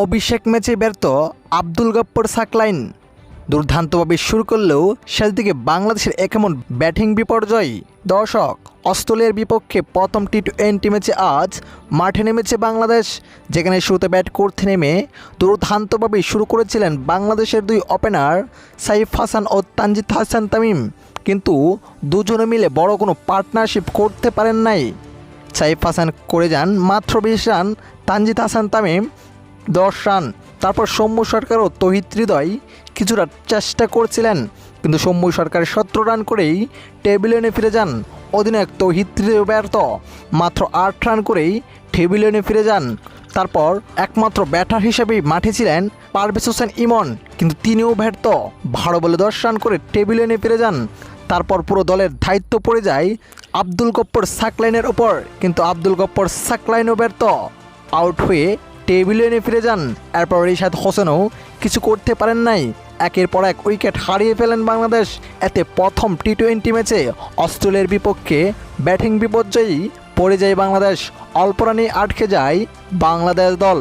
অভিষেক ম্যাচে ব্যর্থ আব্দুল গফফর সাকলাইন দুর্দান্তভাবে শুরু করলেও শেষ দিকে বাংলাদেশের এমন ব্যাটিং বিপর্যয়। দর্শক, অস্ট্রেলিয়ার বিপক্ষে প্রথম টি-20 ম্যাচে আজ মাঠে নেমেছে বাংলাদেশ, যেখানে শুরুতে ব্যাট করতে নেমে দুর্দান্তভাবে শুরু করেছিলেন বাংলাদেশের দুই ওপেনার সাইফ হাসান ও তানজিদ হাসান তামিম, কিন্তু দুজনে মিলে বড় কোনো পার্টনারশিপ করতে পারেন নাই। সাইফ হাসান করে যান মাত্র 20 রান, তানজিদ হাসান তামিম 10 রান। তারপর সৌম্য সরকার ও তৌহিদ হৃদয় কিছুটা চেষ্টা করছিলেন, কিন্তু সৌম্য সরকার 17 রান করেই টেবিলে ফিরে যান। অধিনায়ক তৌহিদ হৃদয় ব্যর্থ, মাত্র 8 রান করেই টেবিলে ফিরে যান। তারপর একমাত্র ব্যাটার হিসেবেই মাঠে ছিলেন পারভেজ হোসেন ইমন, কিন্তু তিনিও ব্যর্থ, 12 বলে 10 রান করে টেবিলে ফিরে যান। তারপর পুরো দলের দায়িত্ব পড়ে যায় আব্দুল গফফর সাকলাইনের ওপর, কিন্তু আব্দুল গফফর সাকলাইনও ব্যর্থ, আউট হয়ে টেবিলে ফিরে যান। এরপর রিশাদ হোসেনও কিছু করতে পারেন নাই, একের পর এক উইকেট হারিয়ে ফেলেন বাংলাদেশ। এতে প্রথম টি-20 ম্যাচে অস্ট্রেলিয়ার বিপক্ষে ব্যাটিং বিপর্যয়ই পড়ে যায় বাংলাদেশ, অল্প রানেই আটকে যায় বাংলাদেশ দল।